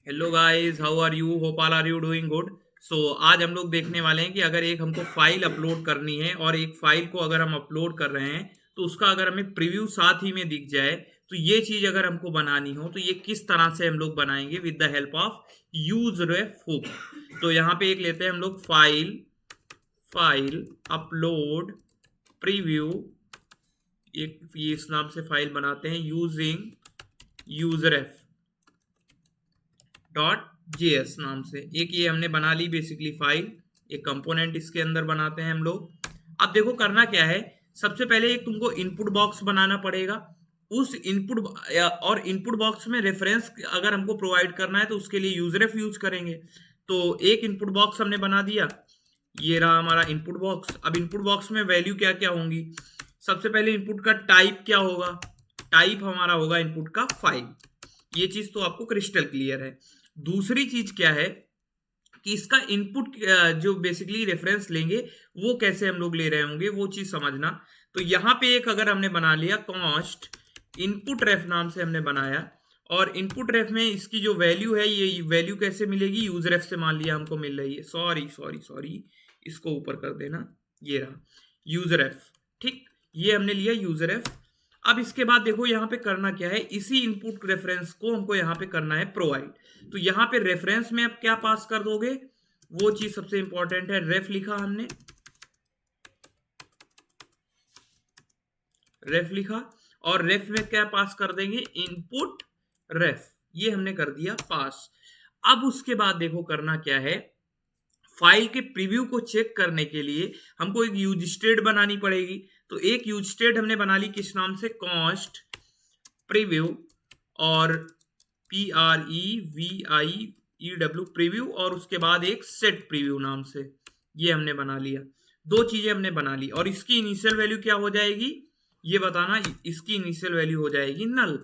Hello guys, how are you? Hope all are you doing good. So आज हम लोग देखने वाले हैं कि अगर एक हमको फाइल अपलोड करनी है और एक फाइल को अगर हम अपलोड कर रहे हैं तो उसका अगर हमें प्रीव्यू साथ ही में दिख जाए तो ये चीज अगर हमको बनानी हो तो ये किस तरह से हम लोग बनाएंगे with the help of use ref hook. तो यहाँ पे एक लेते हैं हम लोग फाइल फाइल अपलोड प्रीव्यू। एक ये इस नाम से फाइल बनाते हैं यूजिंग यूजरेफ डॉट जेएस नाम से। एक ये हमने बना ली बेसिकली फाइल, एक कंपोनेंट इसके अंदर बनाते हैं हम लोग। अब देखो करना क्या है, सबसे पहले एक तुमको इनपुट बॉक्स बनाना पड़ेगा। उस इनपुट और इनपुट बॉक्स में रेफरेंस अगर हमको प्रोवाइड करना है तो उसके लिए यूजरेफ यूज करेंगे। तो एक इनपुट बॉक्स हमने बना दिया, ये रहा हमारा इनपुट बॉक्स। अब इनपुट बॉक्स में वैल्यू क्या क्या होंगी? सबसे पहले इनपुट का टाइप क्या होगा? टाइप हमारा होगा इनपुट का फाइल। ये चीज तो आपको क्रिस्टल क्लियर है। दूसरी चीज क्या है कि इसका इनपुट जो बेसिकली रेफरेंस लेंगे वो कैसे हम लोग ले रहे होंगे वो चीज समझना। तो यहां पे एक अगर हमने बना लिया कॉस्ट इनपुट रेफ नाम से हमने बनाया, और इनपुट रेफ में इसकी जो वैल्यू है ये वैल्यू कैसे मिलेगी? यूज रेफ से मान लिया हमको मिल रही है। सॉरी सॉरी सॉरी, इसको ऊपर कर देना, ये रहा यूज रेफ। ठीक, ये हमने लिया यूज रेफ। अब इसके बाद देखो यहाँ पे करना क्या है, इसी इनपुट रेफरेंस को हमको यहाँ पे करना है प्रोवाइड। तो यहाँ पे रेफरेंस में अब क्या पास कर दोगे, वो चीज सबसे इंपॉर्टेंट है। रेफ लिखा हमने, रेफ लिखा, और रेफ में क्या पास कर देंगे? इनपुट रेफ। ये हमने कर दिया पास। अब उसके बाद देखो करना क्या है, फाइल के प्रीव्यू को चेक करने के लिए हमको एक यूज स्टेट बनानी पड़ेगी। तो एक यूज स्टेट हमने बना ली, किस नाम से? कॉस्ट प्रीव्यू, और PREVIEW प्रीव्यू, और उसके बाद एक सेट प्रीव्यू नाम से। ये हमने बना लिया, दो चीजें हमने बना ली। और इसकी इनिशियल वैल्यू क्या हो जाएगी ये बताना? इसकी इनिशियल वैल्यू हो जाएगी null.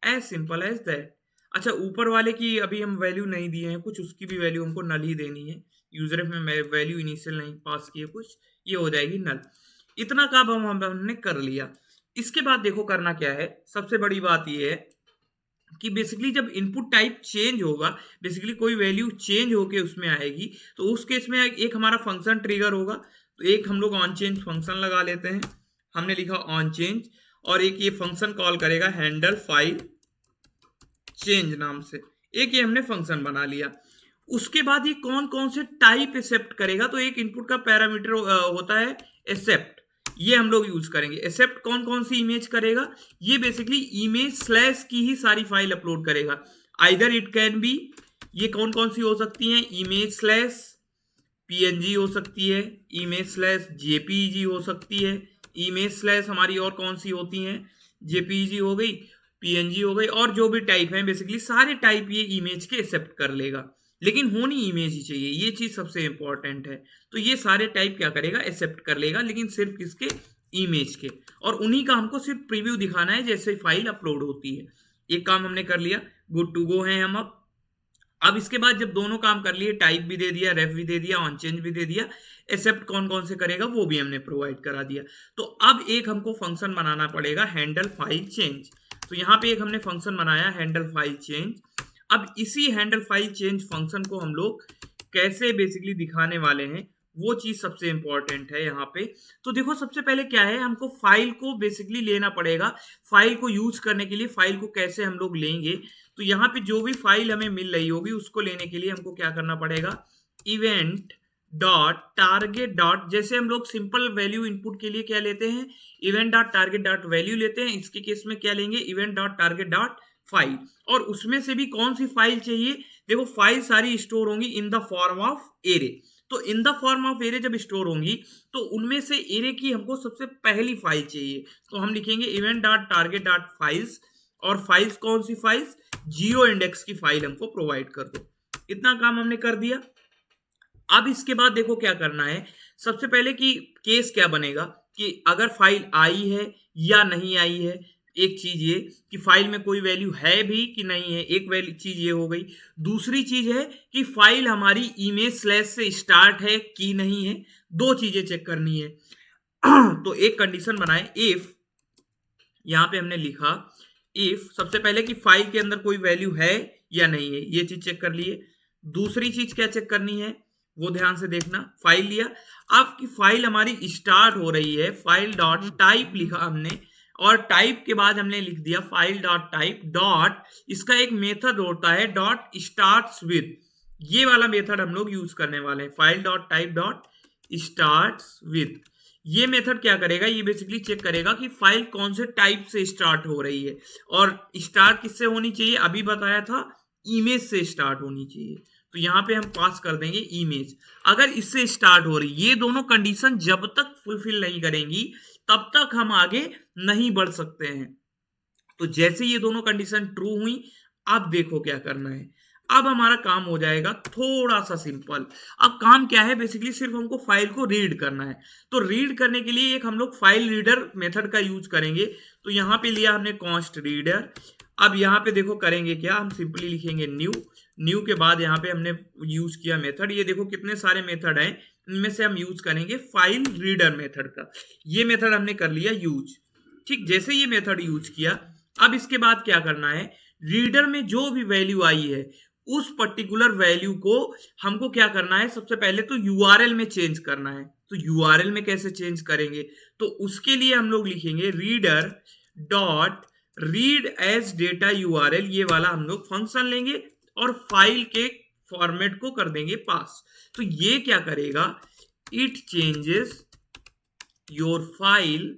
As simple as that. अच्छा, ऊपर वाले की अभी हम वैल्यू नहीं दिए हैं कुछ, उसकी भी वैल्यू हमको नल ही देनी है। यूजर में वैल्यू इनिशियल नहीं पास किए कुछ, ये हो जाएगी नल। इतना काम हमने कर लिया। इसके बाद देखो करना क्या है, सबसे बड़ी बात ये है कि बेसिकली जब इनपुट टाइप चेंज होगा, बेसिकली कोई वैल्यू चेंज होके उसमें आएगी, तो उस केस में एक हमारा फंक्शन ट्रिगर होगा। तो एक हम लोग ऑन चेंज फंक्शन लगा लेते हैं, हमने लिखा ऑन चेंज, और एक ये फंक्शन कॉल करेगा हैंडल फाइल चेंज नाम से। एक ये हमने फंक्शन बना लिया। उसके बाद ये कौन कौन से टाइप एक्सेप्ट करेगा? तो एक इनपुट का पैरामीटर होता है एक्सेप्ट, ये हम लोग यूज करेंगे। एक्सेप्ट कौन कौन सी इमेज करेगा? ये बेसिकली इमेज स्लैश की ही सारी फाइल अपलोड करेगा। आइदर इट कैन बी, ये कौन कौन सी हो सकती हैं? इमेज स्लैश पीएनजी हो सकती है, इमेज स्लैश जेपीईजी हो सकती है, इमेज स्लैश हमारी और कौन सी होती हैं? जेपीईजी हो गई, पीएनजी हो गई, और जो भी टाइप है बेसिकली सारे टाइप ये इमेज के एक्सेप्ट कर लेगा। लेकिन होनी इमेज ही चाहिए, ये चीज सबसे इंपॉर्टेंट है। तो ये सारे टाइप क्या करेगा? एक्सेप्ट कर लेगा, लेकिन सिर्फ किसके? इमेज के। और उन्हीं का हमको सिर्फ प्रीव्यू दिखाना है जैसे फाइल अपलोड होती है। एक काम हमने कर लिया, गुड टू गो है हम। अब इसके बाद जब दोनों काम कर लिए, टाइप भी दे दिया, रेफ भी दे दिया, ऑन चेंज भी दे दिया, एक्सेप्ट कौन कौन से करेगा वो भी हमने प्रोवाइड करा दिया। तो अब एक हमको फंक्शन बनाना पड़ेगा हैंडल फाइल चेंज। तो यहाँ पे एक हमने फंक्शन बनाया हैंडल फाइल चेंज। अब इसी हैंडल फाइल चेंज फंक्शन को हम लोग कैसे बेसिकली दिखाने वाले हैं वो चीज सबसे इंपॉर्टेंट है यहाँ पे। तो देखो सबसे पहले क्या है, हमको फाइल को बेसिकली लेना पड़ेगा। फाइल को यूज करने के लिए फाइल को कैसे हम लोग लेंगे? तो यहाँ पे जो भी फाइल हमें मिल रही होगी उसको लेने के लिए हमको क्या करना पड़ेगा? इवेंट डॉट टारगेट डॉट, जैसे हम लोग सिंपल वैल्यू इनपुट के लिए क्या लेते हैं? Event dot target dot value लेते हैं। इसके केस में क्या लेंगे? Event dot target dot file. और उसमें से भी कौन सी फाइल चाहिए? देखो फाइल सारी स्टोर होंगी in the form of array. तो in the form of array जब स्टोर होंगी तो उनमें से एरे की हमको सबसे पहली फाइल चाहिए। तो हम लिखेंगे event dot target dot files, और फाइल्स कौन सी फाइल्स? जियो इंडेक्स की फाइल हमको प्रोवाइड कर दो। इतना काम हमने कर दिया। अब इसके बाद देखो क्या करना है, सबसे पहले कि केस क्या बनेगा कि अगर फाइल आई है या नहीं आई है। एक चीज ये कि फाइल में कोई वैल्यू है भी कि नहीं है, एक वैल्यू चीज ये हो गई। दूसरी चीज है कि फाइल हमारी इमेज स्लैश से स्टार्ट है कि नहीं है। दो चीजें चेक करनी है। तो एक कंडीशन बनाए, इफ, यहां पे हमने लिखा इफ सबसे पहले कि फाइल के अंदर कोई वैल्यू है या नहीं है, ये चीज चेक कर लिए। दूसरी चीज क्या चेक करनी है वो ध्यान से देखना। फाइल लिया, आपकी फाइल हमारी स्टार्ट हो रही है, फाइल डॉट टाइप लिखा हमने, और टाइप के बाद हमने लिख दिया फाइल डॉट टाइप डॉट, इसका एक मेथड होता है डॉट स्टार्ट्स विद, ये वाला मेथड हम लोग यूज करने वाले हैं, file dot type dot starts with. ये मेथड क्या करेगा, ये बेसिकली चेक करेगा कि फाइल कौन से टाइप से स्टार्ट हो रही है, और स्टार्ट किससे होनी चाहिए, अभी बताया था इमेज से स्टार्ट होनी चाहिए। तो यहाँ पे हम पास कर देंगे इमेज। अगर इससे स्टार्ट हो रही, ये दोनों कंडीशन जब तक फुलफिल नहीं करेंगी तब तक हम आगे नहीं बढ़ सकते हैं। तो जैसे ये दोनों कंडीशन ट्रू हुई, अब देखो क्या करना है। अब हमारा काम हो जाएगा थोड़ा सा सिंपल। अब काम क्या है, बेसिकली सिर्फ हमको फाइल को रीड करना है। तो रीड करने के लिए एक हम लोग फाइल रीडर मेथड का यूज करेंगे। तो यहाँ पे लिया हमने कॉन्स्ट रीडर। अब यहाँ पे देखो करेंगे क्या, हम सिंपली लिखेंगे न्यू के बाद यहाँ पे हमने यूज किया मेथड। ये देखो कितने सारे मेथड हैं, इनमें से हम यूज करेंगे फाइल रीडर मेथड का। ये मेथड हमने कर लिया यूज। ठीक, जैसे ये मेथड यूज किया, अब इसके बाद क्या करना है, रीडर में जो भी वैल्यू आई है उस पर्टिकुलर वैल्यू को हमको क्या करना है, सबसे पहले तो यूआरएल में चेंज करना है। तो यूआरएल में कैसे चेंज करेंगे, तो उसके लिए हम लोग लिखेंगे reader dot read as data URL, ये वाला हम लोग फंक्शन लेंगे और फाइल के फॉर्मेट को कर देंगे पास। तो ये क्या करेगा, it changes your file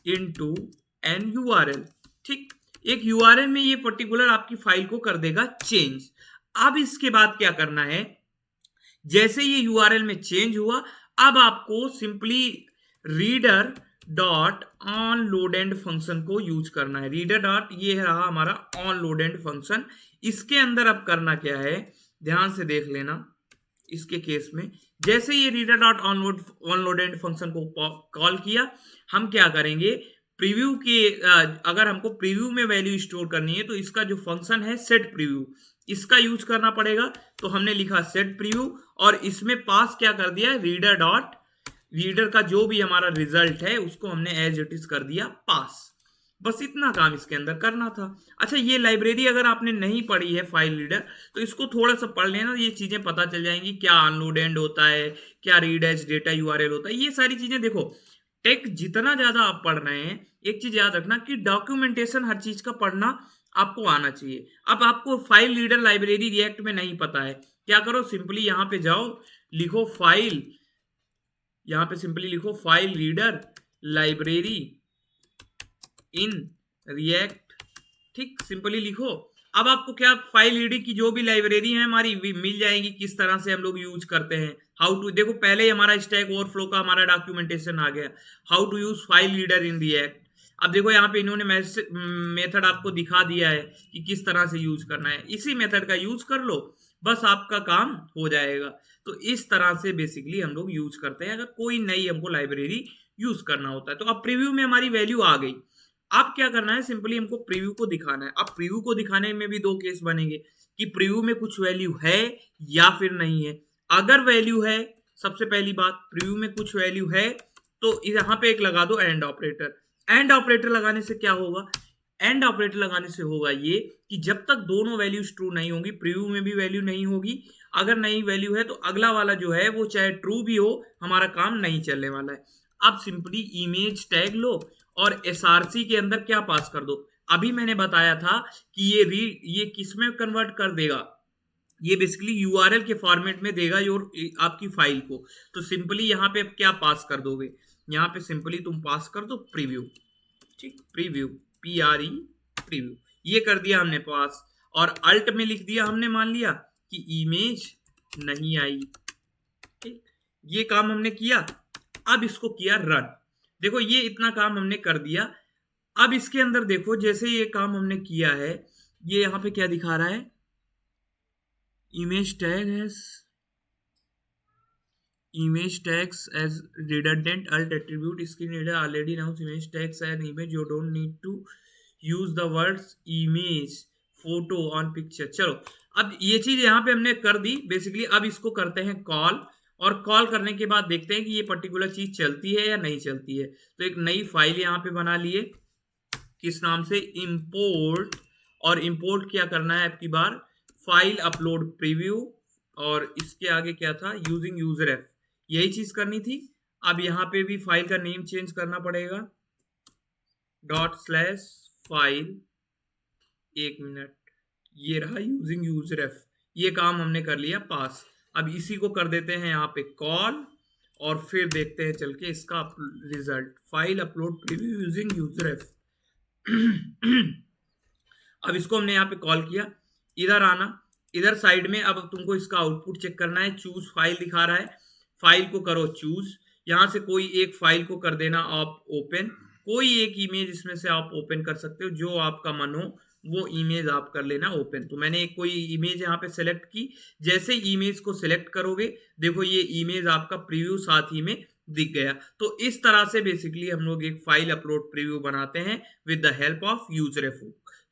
into an URL. ठीक, एक यूआरएल में ये पर्टिकुलर आपकी फाइल को कर देगा चेंज। अब इसके बाद क्या करना है, जैसे ये यूआरएल में चेंज हुआ, अब आपको simply reader dot on load and function को यूज करना है। रीडर डॉट, ये रहा हमारा ऑन लोड एंड फंक्शन। इसके अंदर अब करना क्या है, ध्यान से देख लेना। इसके केस में जैसे ये reader dot on load and function को कॉल किया, हम क्या करेंगे, प्रीव्यू के अगर हमको प्रीव्यू में वैल्यू स्टोर करनी है तो इसका जो फंक्शन है सेट प्रीव्यू, इसका यूज करना पड़ेगा। तो हमने लिखा सेट प्रीव्यू और इसमें पास क्या कर दिया, रीडर डॉट रीडर का जो भी हमारा रिजल्ट है उसको हमने एज इट इज कर दिया पास। बस इतना काम इसके अंदर करना था। अच्छा, ये लाइब्रेरी अगर आपने नहीं पढ़ी है फाइल रीडर, तो इसको थोड़ा सा पढ़ लेना, ये चीजें पता चल जाएंगी, क्या अनलोड एंड होता है, क्या रीड एज डेटा यूआरएल होता है, ये सारी चीजें। देखो टेक जितना ज्यादा आप पढ़ रहे हैं, एक चीज याद रखना कि डॉक्यूमेंटेशन हर चीज का पढ़ना आपको आना चाहिए। अब आपको फाइल रीडर लाइब्रेरी रिएक्ट में नहीं पता है, क्या करो, सिंपली यहाँ पे जाओ, लिखो फाइल, यहाँ पे सिंपली लिखो file reader library in React. ठीक, सिंपली लिखो। अब आपको क्या, फाइल रीडिंग की जो भी लाइब्रेरी है हमारी मिल जाएगी, किस तरह से हम लोग यूज करते हैं, हाउ टू। देखो पहले ही हमारा स्टैक ओवरफ्लो का हमारा डॉक्यूमेंटेशन आ गया, how to use file reader in React. अब देखो यहाँ पे इन्होंने मेथड आपको दिखा दिया है कि किस तरह से यूज करना है, इसी मेथड का यूज कर लो, बस आपका काम हो जाएगा। तो इस तरह से बेसिकली हम लोग यूज करते हैं अगर कोई नई हमको लाइब्रेरी यूज करना होता है। तो अब प्रीव्यू में हमारी वैल्यू आ गई, अब क्या करना है, सिंपली हमको प्रीव्यू को दिखाना है। अब प्रीव्यू को दिखाने में भी दो केस बनेंगे कि प्रीव्यू में कुछ वैल्यू है या फिर नहीं है। अगर वैल्यू है, सबसे पहली बात, प्रीव्यू में कुछ वैल्यू है तो यहाँ पे एक लगा दो एंड ऑपरेटर। एंड ऑपरेटर लगाने से क्या होगा, एंड ऑपरेटर लगाने से होगा ये कि जब तक दोनों वैल्यूज ट्रू नहीं होंगी, प्रीव्यू में भी वैल्यू नहीं होगी। अगर नई वैल्यू है तो अगला वाला जो है वो चाहे ट्रू भी हो, हमारा काम नहीं चलने वाला है। अब सिंपली इमेज टैग लो और एसआरसी के अंदर क्या पास कर दो। अभी मैंने बताया था कि ये किस में कन्वर्ट कर देगा, ये बेसिकली यूआरएल के फॉर्मेट में देगा योर आपकी फाइल को। तो सिंपली यहाँ पे क्या पास कर दोगे, यहाँ पे सिंपली तुम पास कर दो प्रीव्यू। ठीक, प्रीव्यू PRE प्रीव्यू, ये कर दिया हमने पास, और अल्ट में लिख दिया हमने, मान लिया कि इमेज नहीं आई। ठीक, ये काम हमने किया। अब इसको किया रन। देखो ये इतना काम हमने कर दिया। अब इसके अंदर देखो, जैसे ये काम हमने किया है, ये यहाँ पे क्या दिखा रहा है, image tags as redundant alt attribute screen reader already knows image tags an image, you don't need to use the words image photo on picture। चलो अब ये चीज यहाँ पे हमने कर दी बेसिकली। अब इसको करते हैं कॉल, और कॉल करने के बाद देखते हैं कि ये पर्टिकुलर चीज चलती है या नहीं चलती है। तो एक नई फाइल यहाँ पे बना लिए, किस नाम से, import और इंपोर्ट क्या करना है आपकी बार, फाइल अपलोड प्रीव्यू, और इसके आगे क्या था, यूजिंग यूजर एफ, यही चीज करनी थी। अब यहाँ पे भी फाइल का नेम चेंज करना पड़ेगा, ./फाइल, एक मिनट, ये रहा यूजिंग यूजर एफ, ये काम हमने कर लिया पास। अब इसी को कर देते हैं यहाँ पे कॉल, और फिर देखते हैं चल के इसका result, file upload preview using user F. अब इसको हमने यहाँ पे कॉल किया, इधर आना, इधर साइड में अब तुमको इसका आउटपुट चेक करना है, चूज फाइल दिखा रहा है, फाइल को करो चूज, यहां से कोई एक फाइल को कर देना आप ओपन, कोई एक इमेज इसमें से आप ओपन कर सकते हो, जो आपका मन हो वो इमेज आप कर लेना ओपन। तो मैंने एक कोई इमेज यहाँ पे सेलेक्ट की, जैसे इमेज को सिलेक्ट करोगे देखो ये इमेज आपका प्रीव्यू साथ ही में दिख गया। तो इस तरह से बेसिकली हम लोग एक फाइल अपलोड प्रीव्यू बनाते हैं with the help of user F.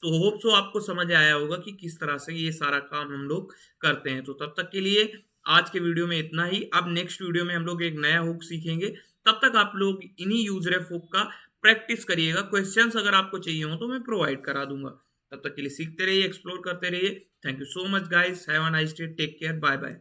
तो होप सो आपको समझ आया होगा कि किस तरह से ये सारा काम हम लोग करते हैं। तो तब तक के लिए आज के वीडियो में इतना ही। अब नेक्स्ट वीडियो में हम लोग एक नया हुक सीखेंगे, तब तक आप लोग इन्हीं यूजर एफ हुक का प्रैक्टिस करिएगा। क्वेश्चंस अगर आपको चाहिए हो तो मैं प्रोवाइड करा दूंगा। तब तक के लिए सीखते रहिए, एक्सप्लोर करते रहिए। Thank you so much guys, have a nice day, take care, bye bye.